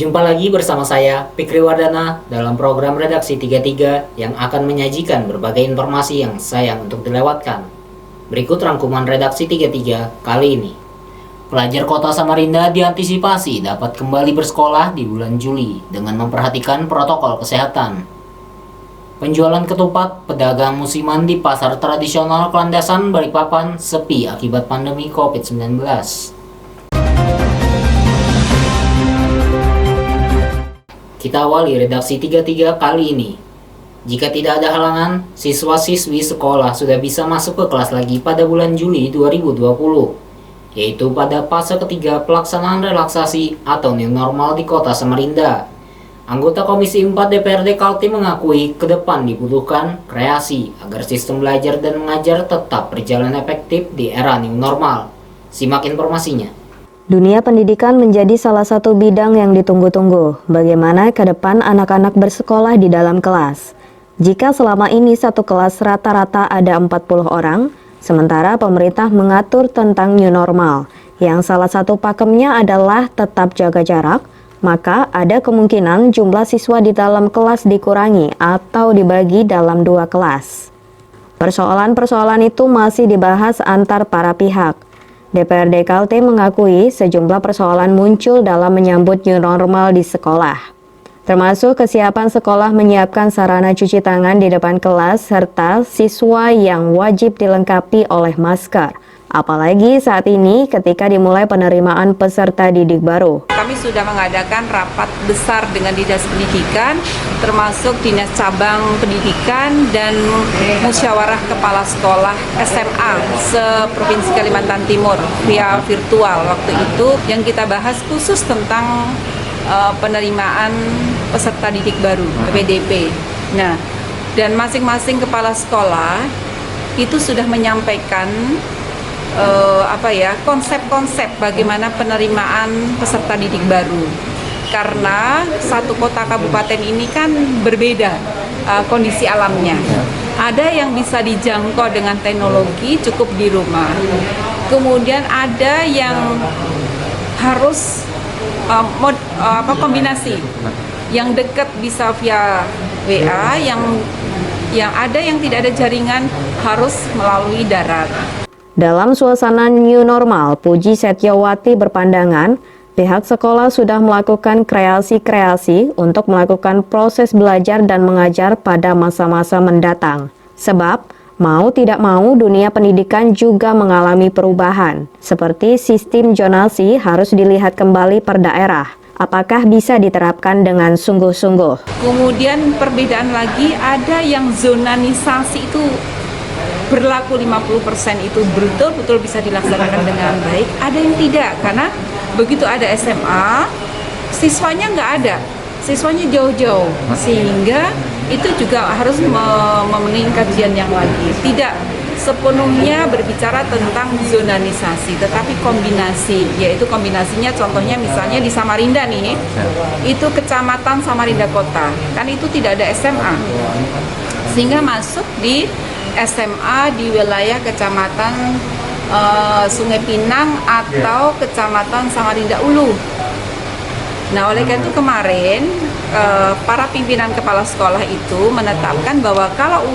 Jumpa lagi bersama saya, Fikri Wardana, dalam program Redaksi 33 yang akan menyajikan berbagai informasi yang sayang untuk dilewatkan. Berikut rangkuman Redaksi 33 kali ini. Pelajar Kota Samarinda diantisipasi dapat kembali bersekolah di bulan Juli dengan memperhatikan protokol kesehatan. Penjualan ketupat pedagang musiman di pasar tradisional Kelandasan Balikpapan sepi akibat pandemi COVID-19. Kita awali redaksi 33 kali ini. Jika tidak ada halangan, siswa-siswi sekolah sudah bisa masuk ke kelas lagi pada bulan Juli 2020, yaitu pada fase ketiga pelaksanaan relaksasi atau new normal di Kota Samarinda. Anggota Komisi 4 DPRD Kaltim mengakui ke depan dibutuhkan kreasi agar sistem belajar dan mengajar tetap berjalan efektif di era new normal. Simak informasinya. Dunia pendidikan menjadi salah satu bidang yang ditunggu-tunggu. Bagaimana ke depan anak-anak bersekolah di dalam kelas? Jika selama ini satu kelas rata-rata ada 40 orang, sementara pemerintah mengatur tentang new normal, yang salah satu pakemnya adalah tetap jaga jarak, maka ada kemungkinan jumlah siswa di dalam kelas dikurangi atau dibagi dalam 2 kelas. Persoalan-persoalan itu masih dibahas antar para pihak. DPRD Kaltim mengakui sejumlah persoalan muncul dalam menyambut new normal di sekolah, termasuk kesiapan sekolah menyiapkan sarana cuci tangan di depan kelas serta siswa yang wajib dilengkapi oleh masker. Apalagi saat ini ketika dimulai penerimaan peserta didik baru. Kami sudah mengadakan rapat besar dengan Dinas Pendidikan, termasuk Dinas Cabang Pendidikan dan Musyawarah Kepala Sekolah SMA se-Provinsi Kalimantan Timur via virtual waktu itu, yang kita bahas khusus tentang penerimaan peserta didik baru, PPDB. Nah, dan masing-masing kepala sekolah itu sudah menyampaikan konsep-konsep bagaimana penerimaan peserta didik baru, karena satu kota kabupaten ini kan berbeda kondisi alamnya. Ada yang bisa dijangkau dengan teknologi cukup di rumah, kemudian ada yang harus kombinasi, yang dekat bisa via WA, yang ada yang tidak ada jaringan harus melalui darat. Dalam suasana new normal, Puji Setyowati berpandangan pihak sekolah sudah melakukan kreasi-kreasi untuk melakukan proses belajar dan mengajar pada masa-masa mendatang. Sebab, mau tidak mau dunia pendidikan juga mengalami perubahan, seperti sistem zonasi harus dilihat kembali per daerah. Apakah bisa diterapkan dengan sungguh-sungguh? Kemudian perbedaan lagi, ada yang zonanisasi itu berlaku 50% itu betul-betul bisa dilaksanakan dengan baik, ada yang tidak, karena begitu ada SMA, siswanya nggak ada, siswanya jauh-jauh, sehingga itu juga harus memenuhi kajian yang lagi. Tidak sepenuhnya berbicara tentang zonanisasi, tetapi kombinasi, yaitu kombinasinya contohnya misalnya di Samarinda nih, itu kecamatan Samarinda Kota, kan itu tidak ada SMA, sehingga masuk di SMA di wilayah kecamatan Sungai Pinang atau kecamatan Samarinda Ulu. Nah, oleh karena itu kemarin para pimpinan kepala sekolah itu menetapkan bahwa kalau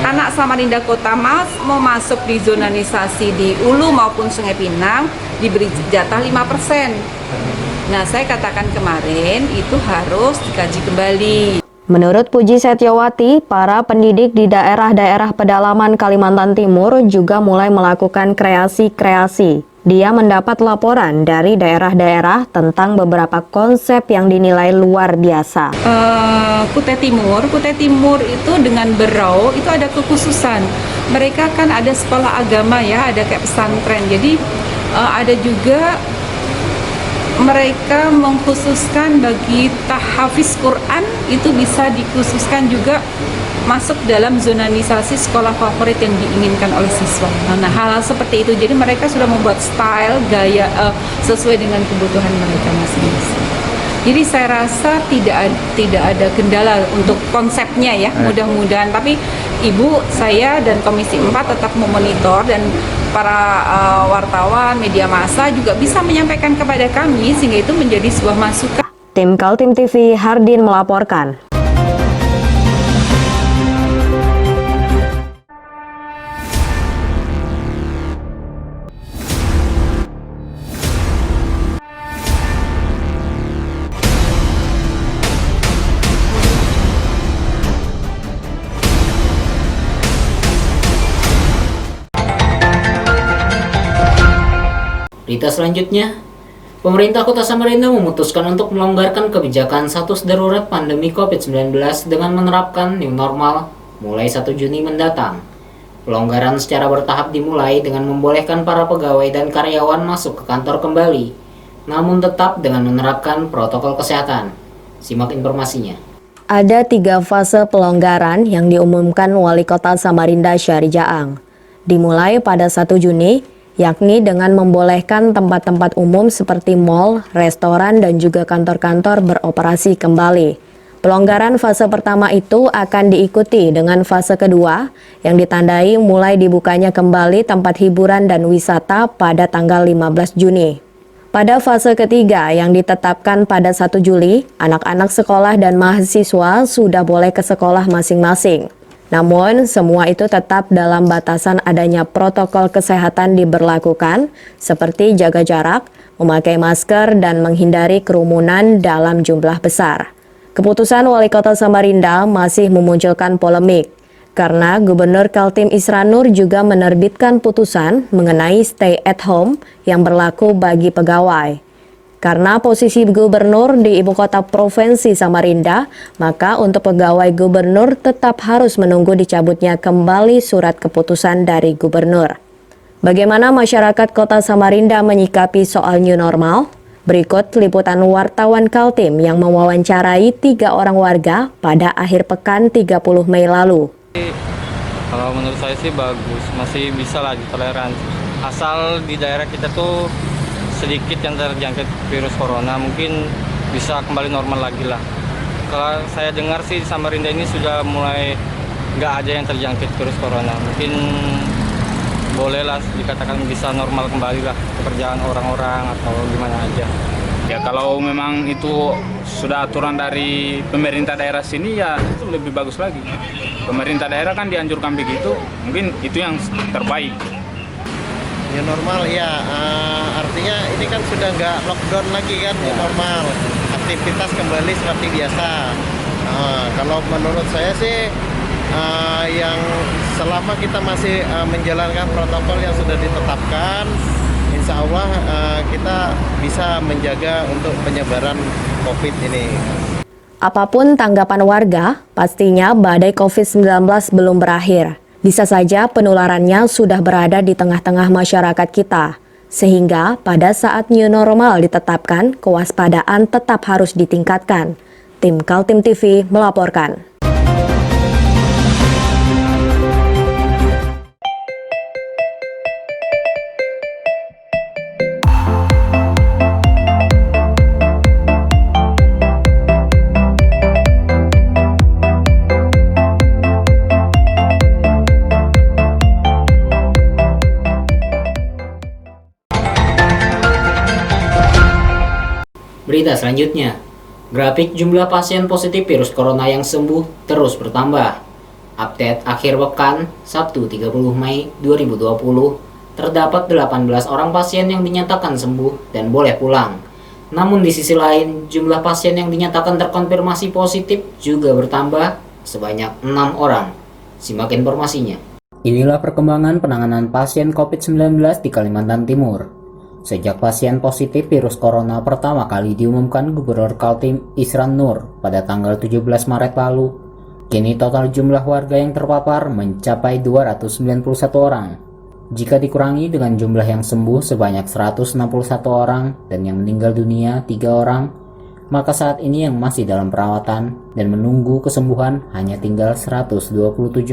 anak Samarinda Kota mau masuk di zonanisasi di Ulu maupun Sungai Pinang diberi jatah 5%. Nah, saya katakan kemarin itu harus dikaji kembali. Menurut Puji Setyowati, para pendidik di daerah-daerah pedalaman Kalimantan Timur juga mulai melakukan kreasi-kreasi. Dia mendapat laporan dari daerah-daerah tentang beberapa konsep yang dinilai luar biasa. Kutai Timur itu dengan Berau itu ada kekhususan. Mereka kan ada sekolah agama ya, ada kayak pesantren. Jadi ada juga mereka mengkhususkan bagi tahfiz Quran, itu bisa dikhususkan juga masuk dalam zonanisasi sekolah favorit yang diinginkan oleh siswa. Nah, hal-hal seperti itu, jadi mereka sudah membuat style, gaya sesuai dengan kebutuhan mereka masing-masing. Jadi saya rasa tidak ada kendala untuk konsepnya ya, mudah-mudahan. Tapi Ibu, saya dan Komisi 4 tetap memonitor dan para wartawan, media massa juga bisa menyampaikan kepada kami sehingga itu menjadi sebuah masukan. Tim Kaltim TV, Hardin melaporkan. Berita selanjutnya, pemerintah Kota Samarinda memutuskan untuk melonggarkan kebijakan status darurat pandemi COVID-19 dengan menerapkan new normal mulai 1 Juni mendatang. Pelonggaran secara bertahap dimulai dengan membolehkan para pegawai dan karyawan masuk ke kantor kembali, namun tetap dengan menerapkan protokol kesehatan. Simak informasinya. Ada 3 fase pelonggaran yang diumumkan Wali Kota Samarinda Syahri Jaang. Dimulai pada 1 Juni, yakni dengan membolehkan tempat-tempat umum seperti mal, restoran, dan juga kantor-kantor beroperasi kembali. Pelonggaran fase pertama itu akan diikuti dengan fase kedua yang ditandai mulai dibukanya kembali tempat hiburan dan wisata pada tanggal 15 Juni. Pada fase ketiga yang ditetapkan pada 1 Juli, anak-anak sekolah dan mahasiswa sudah boleh ke sekolah masing-masing. Namun, semua itu tetap dalam batasan adanya protokol kesehatan diberlakukan, seperti jaga jarak, memakai masker, dan menghindari kerumunan dalam jumlah besar. Keputusan Wali Kota Samarinda masih memunculkan polemik, karena Gubernur Kaltim Isran Nur juga menerbitkan putusan mengenai stay at home yang berlaku bagi pegawai. Karena posisi gubernur di ibu kota provinsi Samarinda, maka untuk pegawai gubernur tetap harus menunggu dicabutnya kembali surat keputusan dari gubernur. Bagaimana masyarakat kota Samarinda menyikapi soal new normal? Berikut liputan wartawan Kaltim yang mewawancarai 3 orang warga pada akhir pekan 30 Mei lalu. Kalau menurut saya sih bagus, masih bisa lah ditoleransi. Asal di daerah kita tuh sedikit yang terjangkit virus corona, mungkin bisa kembali normal lagi lah. Kalau saya dengar sih di Samarinda ini sudah mulai nggak ada yang terjangkit virus corona. Mungkin bolehlah dikatakan bisa normal kembali lah pekerjaan orang-orang atau gimana aja. Ya kalau memang itu sudah aturan dari pemerintah daerah sini ya itu lebih bagus lagi. Pemerintah daerah kan dianjurkan begitu, mungkin itu yang terbaik. New normal ya, artinya ini kan sudah nggak lockdown lagi kan, new normal. Aktivitas kembali seperti biasa. Kalau menurut saya sih yang selama kita masih menjalankan protokol yang sudah ditetapkan, insya Allah kita bisa menjaga untuk penyebaran COVID ini. Apapun tanggapan warga, pastinya badai COVID-19 belum berakhir. Bisa saja penularannya sudah berada di tengah-tengah masyarakat kita. Sehingga pada saat new normal ditetapkan, kewaspadaan tetap harus ditingkatkan. Tim Kaltim TV melaporkan. Berita selanjutnya, grafik jumlah pasien positif virus corona yang sembuh terus bertambah. Update akhir pekan, Sabtu 30 Mei 2020, terdapat 18 orang pasien yang dinyatakan sembuh dan boleh pulang. Namun di sisi lain, jumlah pasien yang dinyatakan terkonfirmasi positif juga bertambah sebanyak 6 orang. Simak informasinya. Inilah perkembangan penanganan pasien COVID-19 di Kalimantan Timur. Sejak pasien positif virus corona pertama kali diumumkan Gubernur Kaltim Isran Nur pada tanggal 17 Maret lalu, kini total jumlah warga yang terpapar mencapai 291 orang. Jika dikurangi dengan jumlah yang sembuh sebanyak 161 orang dan yang meninggal dunia 3 orang, maka saat ini yang masih dalam perawatan dan menunggu kesembuhan hanya tinggal 127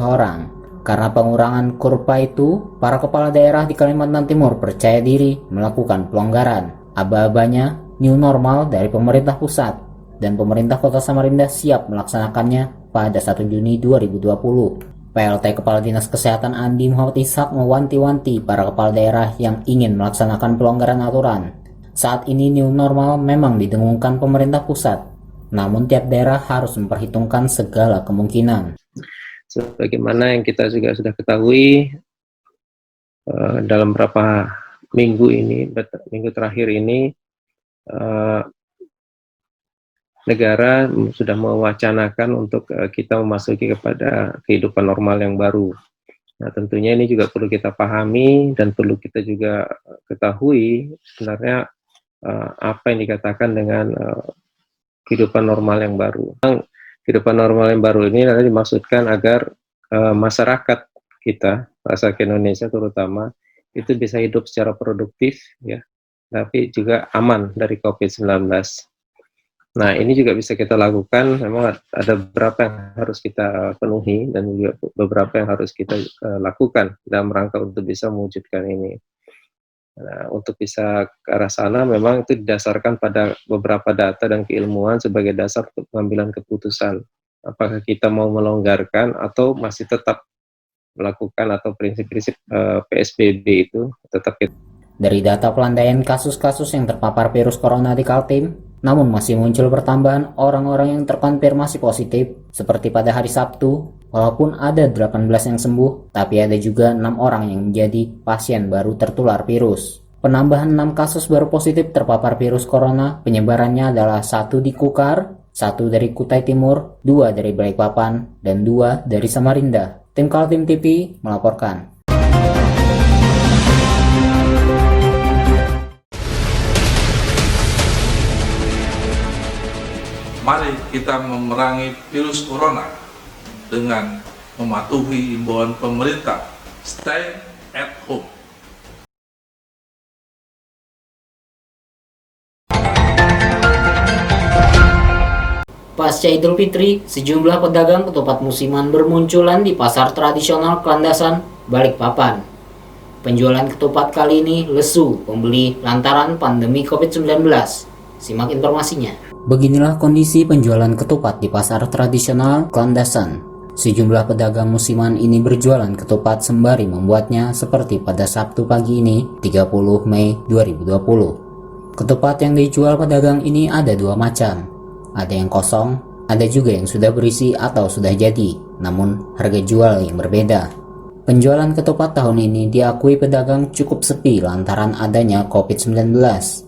orang. Karena pengurangan kurva itu, para kepala daerah di Kalimantan Timur percaya diri melakukan pelonggaran. Aba-abanya new normal dari pemerintah pusat dan pemerintah Kota Samarinda siap melaksanakannya pada 1 Juni 2020. PLT Kepala Dinas Kesehatan Andi Muhammad Ishak mewanti-wanti para kepala daerah yang ingin melaksanakan pelonggaran aturan. Saat ini new normal memang didengungkan pemerintah pusat, namun tiap daerah harus memperhitungkan segala kemungkinan. Sebagaimana yang kita juga sudah ketahui, dalam beberapa minggu terakhir ini, negara sudah mewacanakan untuk kita memasuki kepada kehidupan normal yang baru. Nah, tentunya ini juga perlu kita pahami dan perlu kita juga ketahui sebenarnya apa yang dikatakan dengan kehidupan normal yang baru. Kehidupan normal yang baru ini adalah dimaksudkan agar masyarakat kita, masyarakat Indonesia terutama, itu bisa hidup secara produktif, ya, tapi juga aman dari COVID-19. Nah, ini juga bisa kita lakukan, memang ada beberapa yang harus kita penuhi dan juga beberapa yang harus kita lakukan dalam rangka untuk bisa mewujudkan ini. Nah, untuk bisa ke arah sana memang itu didasarkan pada beberapa data dan keilmuan sebagai dasar untuk pengambilan keputusan. Apakah kita mau melonggarkan atau masih tetap melakukan atau prinsip-prinsip PSBB itu tetap kita. Dari data pelandaian kasus-kasus yang terpapar virus corona di Kaltim, namun masih muncul pertambahan orang-orang yang terkonfirmasi positif, seperti pada hari Sabtu, walaupun ada 18 yang sembuh, tapi ada juga 6 orang yang menjadi pasien baru tertular virus. Penambahan 6 kasus baru positif terpapar virus corona, penyebarannya adalah 1 di Kukar, 1 dari Kutai Timur, 2 dari Balikpapan, dan 2 dari Samarinda. Tim Kaltim TV melaporkan. Mari kita memerangi virus corona dengan mematuhi imbauan pemerintah. Stay at home. Pasca Idul Fitri, sejumlah pedagang ketupat musiman bermunculan di pasar tradisional Klandasan, Balikpapan. Penjualan ketupat kali ini lesu pembeli lantaran pandemi COVID-19. Simak informasinya. Beginilah kondisi penjualan ketupat di pasar tradisional Klandasan. Sejumlah pedagang musiman ini berjualan ketupat sembari membuatnya seperti pada Sabtu pagi ini, 30 Mei 2020. Ketupat yang dijual pedagang ini ada 2 macam. Ada yang kosong, ada juga yang sudah berisi atau sudah jadi, namun harga jual yang berbeda. Penjualan ketupat tahun ini diakui pedagang cukup sepi lantaran adanya COVID-19.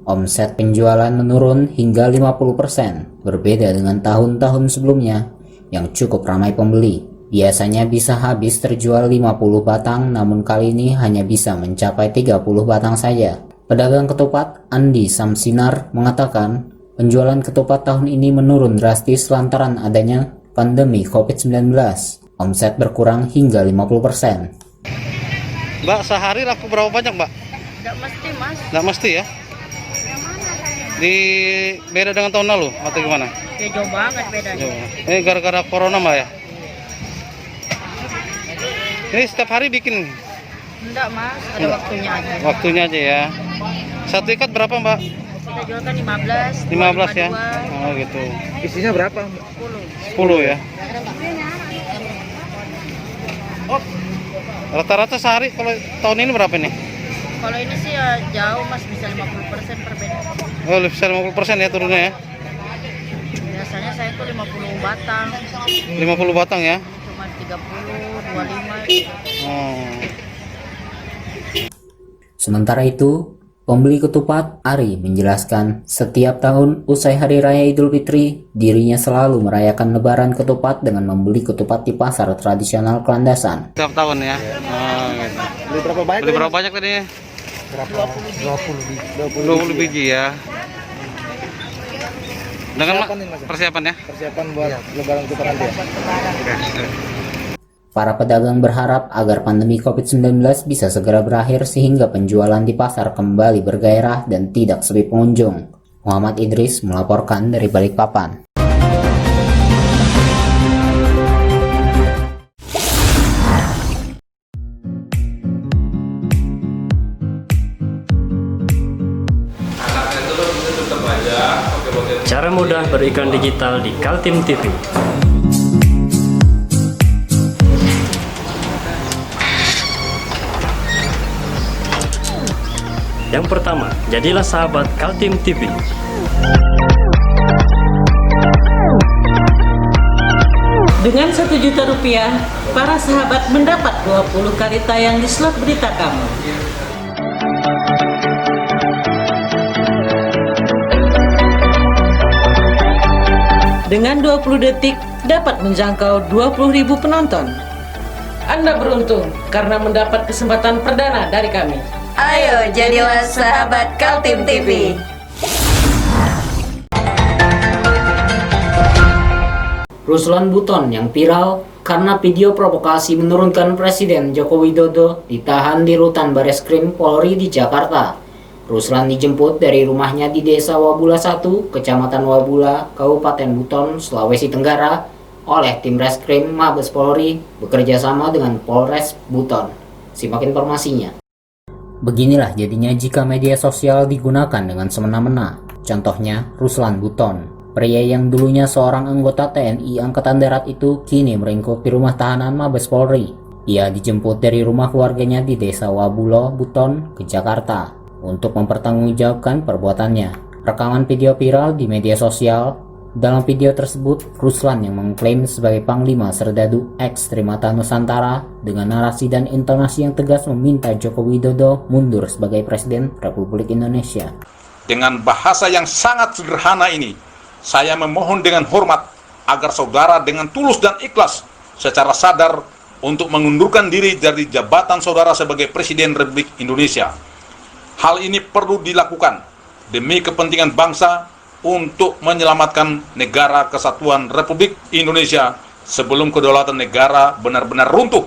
Omset penjualan menurun hingga 50%, berbeda dengan tahun-tahun sebelumnya yang cukup ramai pembeli. Biasanya bisa habis terjual 50 batang, namun kali ini hanya bisa mencapai 30 batang saja. Pedagang ketupat Andi Samsinar mengatakan penjualan ketupat tahun ini menurun drastis lantaran adanya pandemi COVID-19. Omset berkurang hingga 50%. Mbak, sehari laku berapa banyak, Mbak? Tidak mesti, Mas. Nggak mesti ya? Di beda dengan tahun lalu atau gimana? Ya, jauh banget bedanya. Ini gara-gara corona, Mbak ya? Ini setiap hari bikin? Enggak, Mas. Ada waktunya aja. Waktunya aja ya. Satu ikat berapa, Mbak? Kita jual kan 15. 15 ya? 2. Oh gitu. Isinya berapa? 10. 10 ya? Rata-rata sehari kalau tahun ini berapa nih? Kalau ini sih ya jauh, Mas. Bisa 50% perbedaan. Oh, bisa 50% ya turunnya ya? Biasanya saya tuh 50 batang. 50 batang ya? Cuma 30, 25. Oh. Sementara itu, pembeli ketupat Ari menjelaskan setiap tahun usai Hari Raya Idul Fitri, dirinya selalu merayakan lebaran ketupat dengan membeli ketupat di pasar tradisional Klandasan. Setiap tahun ya? Oh, gitu. Beli berapa banyak? Beli berapa banyak tadi? 20 biji ya. Dengan persiapan ya? Persiapan buat lebaran kita nanti ya? Para pedagang berharap agar pandemi COVID-19 bisa segera berakhir sehingga penjualan di pasar kembali bergairah dan tidak sepi pengunjung. Muhammad Idris melaporkan dari Balikpapan. Cara mudah beriklan digital di Kaltim TV. Yang pertama, jadilah sahabat Kaltim TV. Dengan Rp1.000.000, para sahabat mendapat 20 kali tayang di slot berita kamu. Dengan 20 detik dapat menjangkau 20.000 penonton. Anda beruntung karena mendapat kesempatan perdana dari kami. Ayo jadilah sahabat Kaltim TV. Ruslan Buton yang viral karena video provokasi menurunkan Presiden Joko Widodo ditahan di rutan Bareskrim Polri di Jakarta. Ruslan dijemput dari rumahnya di Desa Wabula 1, Kecamatan Wabula, Kabupaten Buton, Sulawesi Tenggara, oleh tim Reskrim Mabes Polri bekerja sama dengan Polres Buton. Simak informasinya. Beginilah jadinya jika media sosial digunakan dengan semena-mena. Contohnya Ruslan Buton. Pria yang dulunya seorang anggota TNI Angkatan Darat itu kini meringkuk di rumah tahanan Mabes Polri. Ia dijemput dari rumah keluarganya di Desa Wabulo, Buton, ke Jakarta untuk mempertanggungjawabkan perbuatannya. Rekaman video viral di media sosial. Dalam video tersebut, Ruslan yang mengklaim sebagai Panglima Serdadu X Trimata Nusantara dengan narasi dan intonasi yang tegas meminta Joko Widodo mundur sebagai Presiden Republik Indonesia. Dengan bahasa yang sangat sederhana ini, saya memohon dengan hormat agar saudara dengan tulus dan ikhlas secara sadar untuk mengundurkan diri dari jabatan saudara sebagai Presiden Republik Indonesia. Hal ini perlu dilakukan demi kepentingan bangsa untuk menyelamatkan negara kesatuan Republik Indonesia sebelum kedaulatan negara benar-benar runtuh.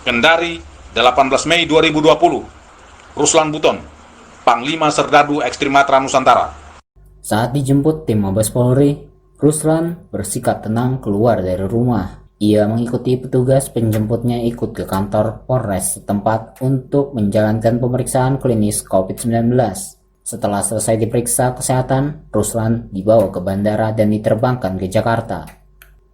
Kendari, 18 Mei 2020. Ruslan Buton, Panglima Serdadu X Trimatra Nusantara. Saat dijemput tim Mabes Polri, Ruslan bersikap tenang keluar dari rumah. Ia mengikuti petugas penjemputnya ikut ke kantor Polres setempat untuk menjalankan pemeriksaan klinis COVID-19. Setelah selesai diperiksa kesehatan, Ruslan dibawa ke bandara dan diterbangkan ke Jakarta.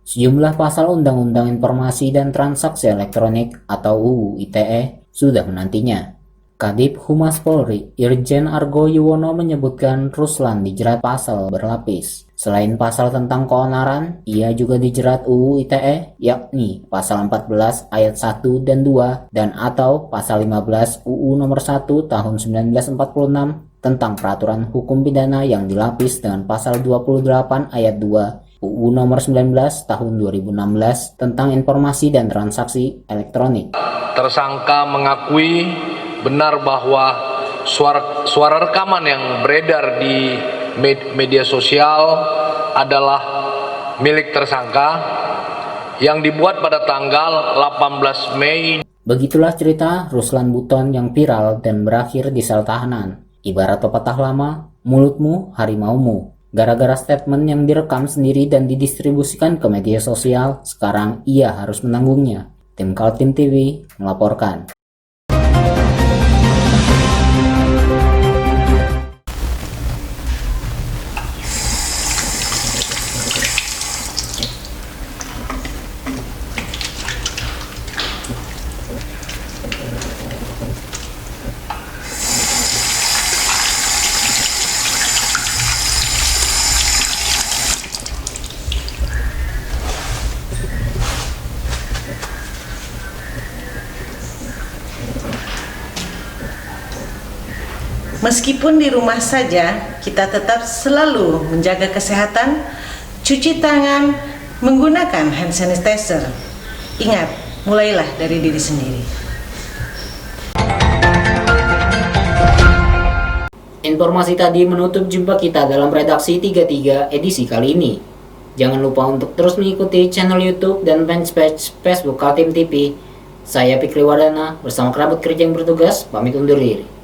Sejumlah pasal Undang-Undang Informasi dan Transaksi Elektronik atau UU ITE sudah menantinya. Kadip Humas Polri, Irjen Argo Yuwono menyebutkan Ruslan dijerat pasal berlapis. Selain pasal tentang keonaran, ia juga dijerat UU ITE, yakni pasal 14 ayat 1 dan 2 dan atau pasal 15 UU nomor 1 tahun 1946 tentang peraturan hukum pidana yang dilapis dengan pasal 28 ayat 2 UU nomor 19 tahun 2016 tentang informasi dan transaksi elektronik. Tersangka mengakui benar bahwa suara rekaman yang beredar di media sosial adalah milik tersangka yang dibuat pada tanggal 18 Mei. Begitulah cerita Ruslan Buton yang viral dan berakhir di sel tahanan. Ibarat pepatah lama, mulutmu harimaumu. Gara-gara statement yang direkam sendiri dan didistribusikan ke media sosial, sekarang ia harus menanggungnya. Tim Kaltim TV melaporkan. Meskipun di rumah saja, kita tetap selalu menjaga kesehatan, cuci tangan, menggunakan hand sanitizer. Ingat, mulailah dari diri sendiri. Informasi tadi menutup jumpa kita dalam redaksi 33 edisi kali ini. Jangan lupa untuk terus mengikuti channel YouTube dan fanpage Facebook Kaltim TV. Saya Fikri Wardana bersama kerabat kerja yang bertugas pamit undur diri.